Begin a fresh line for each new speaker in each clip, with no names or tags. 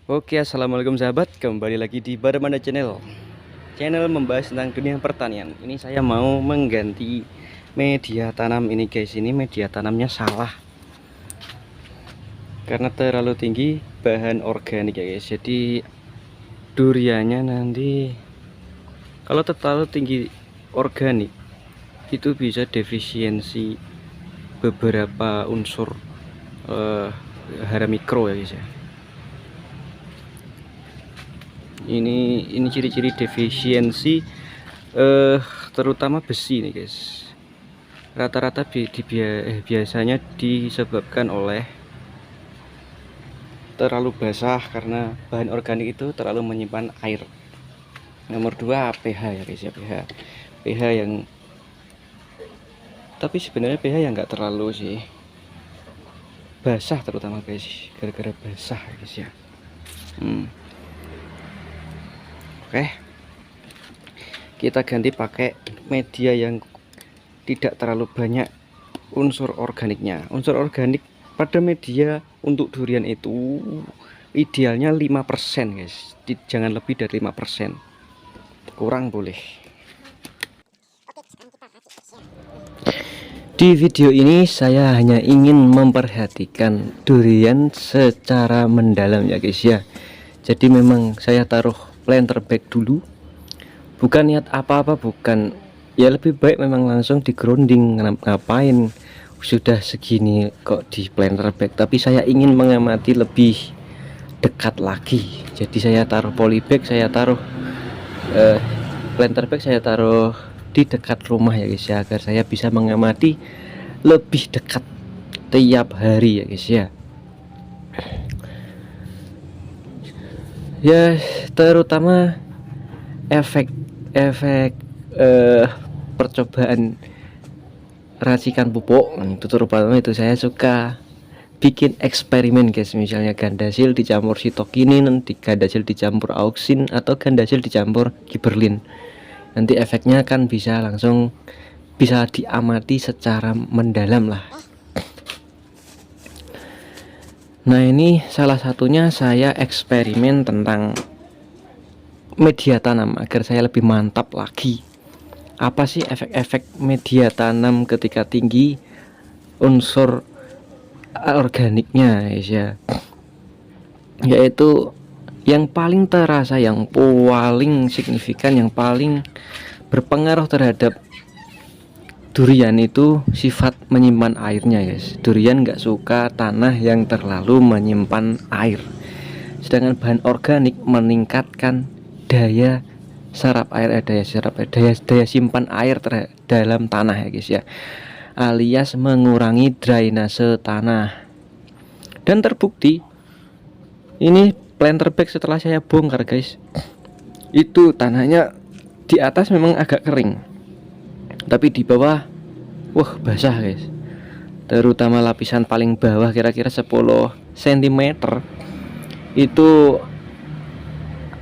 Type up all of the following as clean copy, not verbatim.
Oke, assalamualaikum sahabat. Kembali lagi di Baramanda Channel. Channel membahas tentang dunia pertanian. Ini saya mau mengganti media tanam ini guys. Ini media tanamnya salah karena terlalu tinggi bahan organik ya guys. Jadi duriannya nanti kalau terlalu tinggi organik itu bisa defisiensi beberapa unsur hara mikro ya guys ya. Ini ciri-ciri defisiensi terutama besi nih guys. Rata-rata biasanya disebabkan oleh terlalu basah karena bahan organik itu terlalu menyimpan air. Nomor 2 pH ya guys ya, pH yang, tapi sebenarnya pH yang nggak terlalu sih basah, terutama guys gara-gara basah ya guys ya. Oke, kita ganti pakai media yang tidak terlalu banyak unsur organiknya. Unsur organik pada media untuk durian itu idealnya 5% guys. Jangan lebih dari 5%. Kurang boleh. Di video ini saya hanya ingin memperhatikan durian secara mendalam ya guys ya. Jadi memang saya taruh planter bag dulu, bukan niat apa-apa, bukan, ya lebih baik memang langsung di grounding. Ngapain sudah segini kok di planter bag, tapi saya ingin mengamati lebih dekat lagi. Jadi saya taruh polybag, saya taruh planter bag, saya taruh di dekat rumah ya guys ya, agar saya bisa mengamati lebih dekat tiap hari ya guys ya. Ya terutama efek percobaan racikan pupuk itu, terutama itu saya suka bikin eksperimen guys. Misalnya gandasil dicampur sitokinin, nanti gandasil dicampur auksin, atau gandasil dicampur giberlin. Nanti efeknya kan bisa langsung bisa diamati secara mendalam lah. Nah ini salah satunya saya eksperimen tentang media tanam agar saya lebih mantap lagi. Apa sih efek-efek media tanam ketika tinggi unsur organiknya guys ya. Yaitu yang paling terasa, yang paling signifikan, yang paling berpengaruh terhadap durian itu sifat menyimpan airnya guys. Durian nggak suka tanah yang terlalu menyimpan air, sedangkan bahan organik meningkatkan daya serap air, daya simpan air dalam tanah ya guys ya, alias mengurangi drainase tanah. Dan terbukti ini planter bag setelah saya bongkar guys, itu tanahnya di atas memang agak kering, tapi di bawah wah basah guys. Terutama lapisan paling bawah kira-kira 10 cm itu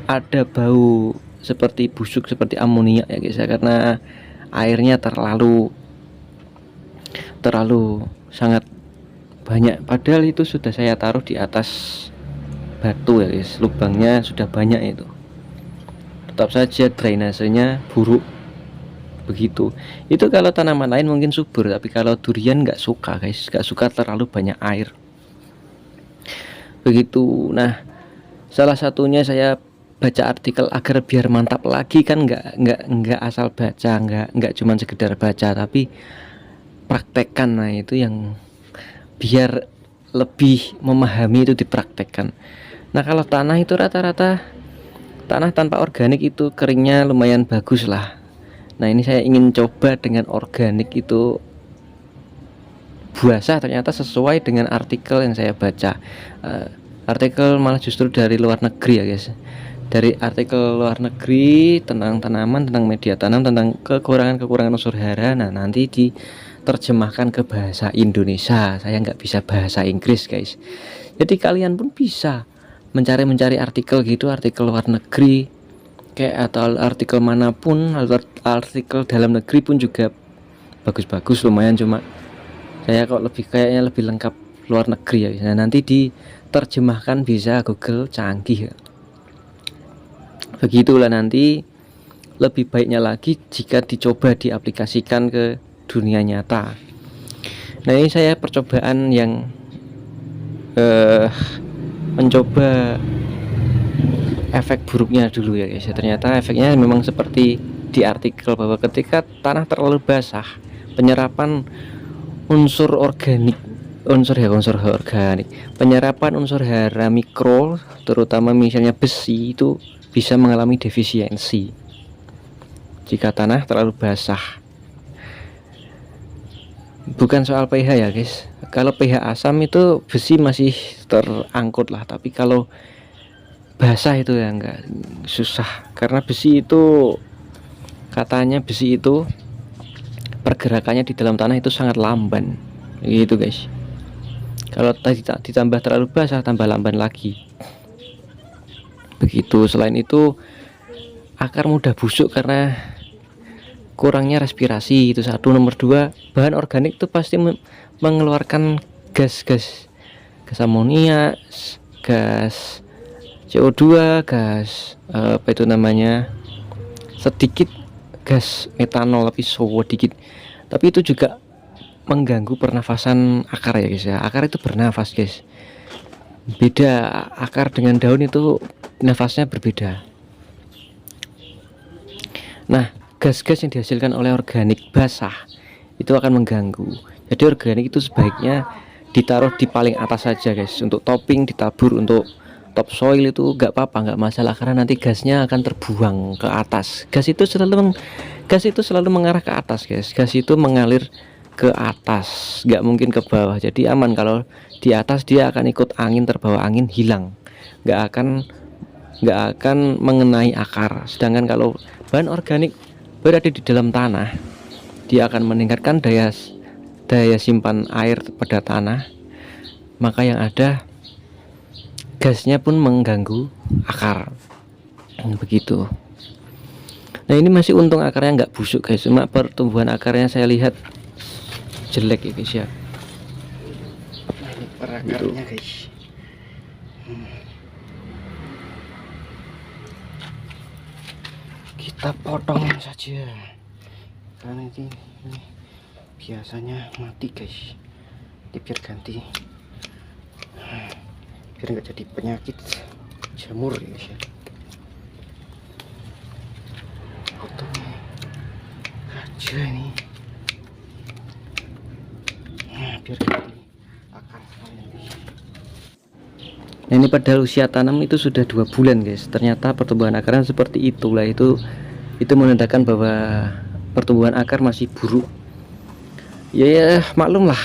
ada bau seperti busuk, seperti amoniak ya guys ya, karena airnya terlalu sangat banyak. Padahal itu sudah saya taruh di atas batu ya guys, lubangnya sudah banyak, itu tetap saja drainasenya buruk. Begitu. Itu kalau tanaman lain mungkin subur, tapi kalau durian nggak suka guys, nggak suka terlalu banyak air. Begitu. Nah, salah satunya saya baca artikel agar biar mantap lagi kan, nggak asal baca, nggak cuman sekedar baca, tapi praktekkan. Nah itu yang biar lebih memahami itu dipraktekkan. Nah kalau tanah itu rata-rata tanah tanpa organik itu keringnya lumayan bagus lah. Nah ini saya ingin coba dengan organik itu basah, ternyata sesuai dengan artikel yang saya baca. Artikel malah justru dari luar negeri ya guys, dari artikel luar negeri tentang tanaman, tentang media tanam, tentang kekurangan unsur hara. Nah nanti diterjemahkan ke bahasa Indonesia, saya nggak bisa bahasa Inggris guys, jadi kalian pun bisa mencari artikel gitu, artikel luar negeri kayak, atau artikel manapun, artikel dalam negeri pun juga bagus-bagus lumayan. Cuma saya kok kayaknya lebih lengkap luar negeri ya. Nah nanti terjemahkan bisa Google canggih ya. Begitulah nanti, lebih baiknya lagi jika dicoba diaplikasikan ke dunia nyata. Nah ini saya percobaan yang mencoba efek buruknya dulu ya guys. Ternyata efeknya memang seperti di artikel, bahwa ketika tanah terlalu basah, penyerapan unsur organik, penyerapan unsur hara mikro, terutama misalnya besi, itu bisa mengalami defisiensi jika tanah terlalu basah. Bukan soal pH ya guys, kalau pH asam itu besi masih terangkut lah, tapi kalau basah itu ya enggak, susah. Karena besi itu, katanya besi itu pergerakannya di dalam tanah itu sangat lamban gitu guys. Kalau tadi ditambah terlalu basah, tambah lamban lagi begitu. Selain itu, akar mudah busuk karena kurangnya respirasi, itu satu. Nomor dua, bahan organik itu pasti mengeluarkan gas amonia, gas CO2, gas apa itu namanya, sedikit gas metanol tapi dikit. Tapi itu juga mengganggu pernafasan akar ya guys ya. Akar itu bernafas guys, beda akar dengan daun, itu nafasnya berbeda. Nah, gas-gas yang dihasilkan oleh organik basah itu akan mengganggu. Jadi organik itu sebaiknya ditaruh di paling atas saja guys. Untuk topping ditabur, untuk topsoil itu nggak apa-apa, nggak masalah, karena nanti gasnya akan terbuang ke atas. Gas itu selalu mengarah ke atas guys. Gas itu mengalir ke atas, nggak mungkin ke bawah. Jadi aman. Kalau di atas dia akan ikut angin, terbawa angin, hilang, nggak akan mengenai akar. Sedangkan kalau bahan organik berada di dalam tanah, dia akan meningkatkan daya simpan air pada tanah, maka yang ada gasnya pun mengganggu akar begitu. Nah ini masih untung akarnya nggak busuk guys, cuma pertumbuhan akarnya saya lihat jelek ya guys ya.
Ini perakarnya guys. Kita potong saja karena ini biasanya mati guys. Ini biar ganti, biar nggak jadi penyakit jamur ya guys ya. Potong aja ini, nah biar ganti akar sekalian.
Nah ini padahal usia tanam itu sudah 2 bulan guys, ternyata pertumbuhan akarnya seperti itulah. Itu menandakan bahwa pertumbuhan akar masih buruk. Ya maklum lah,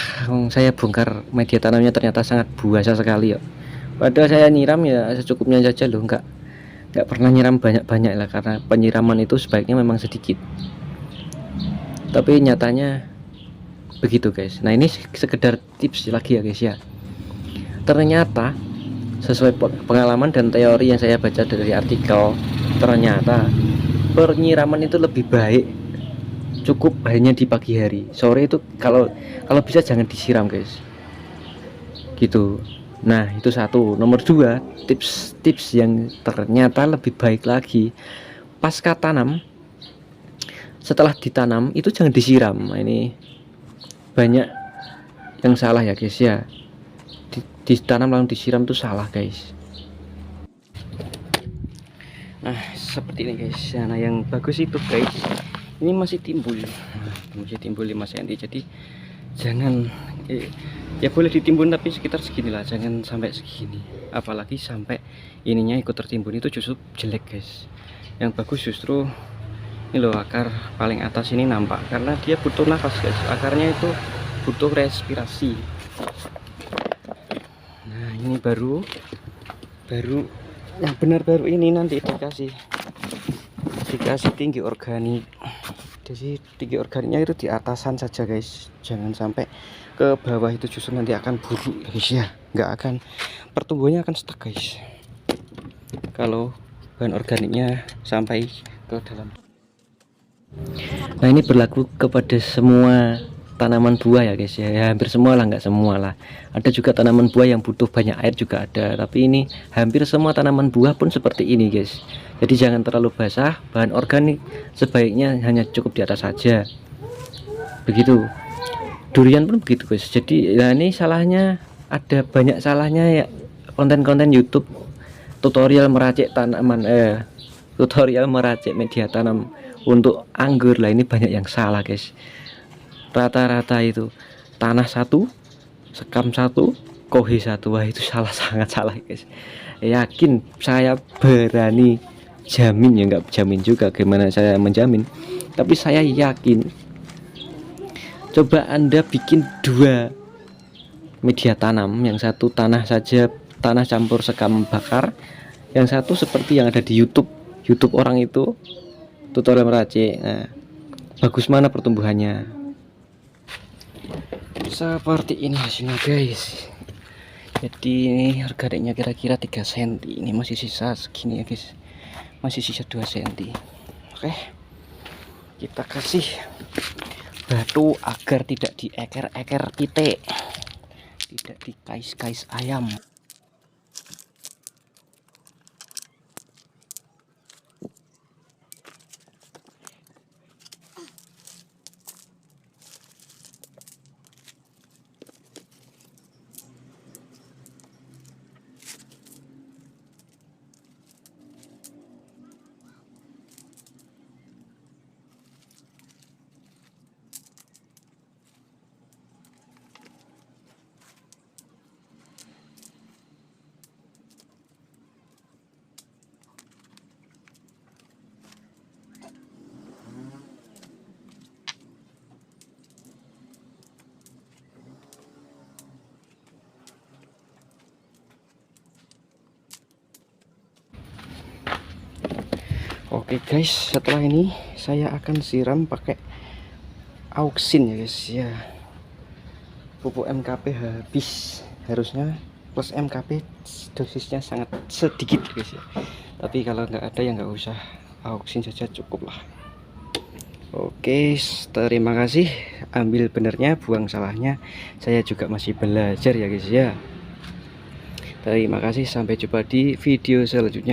saya bongkar media tanamnya ternyata sangat buasa sekali ya. Padahal saya nyiram ya secukupnya saja loh, nggak pernah nyiram banyak-banyak lah, karena penyiraman itu sebaiknya memang sedikit. Tapi nyatanya begitu guys. Nah ini sekedar tips lagi ya guys ya. Ternyata sesuai pengalaman dan teori yang saya baca dari artikel, ternyata penyiraman itu lebih baik cukup hanya di pagi hari. Sore itu kalau bisa jangan disiram guys gitu. Nah itu satu. Nomor dua, tips yang ternyata lebih baik lagi, pasca tanam, setelah ditanam itu jangan disiram. Nah, ini banyak yang salah ya guys ya. Ditanam langsung disiram itu salah guys. Nah seperti ini guys. Nah yang bagus itu guys, ini masih timbul 5 cm, jadi jangan ya boleh ditimbun tapi sekitar segini lah, jangan sampai segini. Apalagi sampai ininya ikut tertimbun, itu justru jelek guys. Yang bagus justru ini loh, akar paling atas ini nampak, karena dia butuh nafas guys. Akarnya itu butuh respirasi. Nah ini baru yang benar baru ini nanti dikasih tinggi organik. Jadi tinggi organiknya itu di atasan saja guys, jangan sampai ke bawah, itu justru nanti akan buruk guys ya. Nggak akan, pertumbuhannya akan stuck guys kalau bahan organiknya sampai ke dalam. Nah ini berlaku kepada semua tanaman buah ya guys ya, hampir semua lah, nggak semua lah, ada juga tanaman buah yang butuh banyak air juga ada, tapi ini hampir semua tanaman buah pun seperti ini guys. Jadi jangan terlalu basah, bahan organik sebaiknya hanya cukup di atas saja, begitu. Durian pun begitu guys. Jadi nah ini salahnya, ada banyak salahnya ya konten-konten YouTube tutorial meracik tanaman, tutorial meracik media tanam untuk anggur lah, ini banyak yang salah guys. Rata-rata itu tanah satu, sekam satu, kohi satu. Wah itu salah, sangat salah guys. Yakin saya berani jamin, ya nggak jamin juga, gimana saya menjamin, tapi saya yakin. Coba Anda bikin 2 media tanam, yang satu tanah saja, tanah campur sekam bakar, yang satu seperti yang ada di YouTube orang itu tutorial meracik. Nah, bagus mana pertumbuhannya? Seperti ini hasilnya guys. Jadi ini organiknya kira-kira 3 cm, ini masih sisa segini ya guys, masih sisa 2 cm. Oke, kita kasih batu agar tidak dieker-eker pitik, tidak dikais-kais ayam. Oke guys, setelah ini saya akan siram pakai auksin ya guys ya. Pupuk MKP habis, harusnya plus MKP dosisnya sangat sedikit guys ya. Tapi kalau nggak ada ya nggak usah, auksin saja cukup lah. Oke, terima kasih. Ambil benernya, buang salahnya. Saya juga masih belajar ya guys ya. Terima kasih, sampai jumpa di video selanjutnya.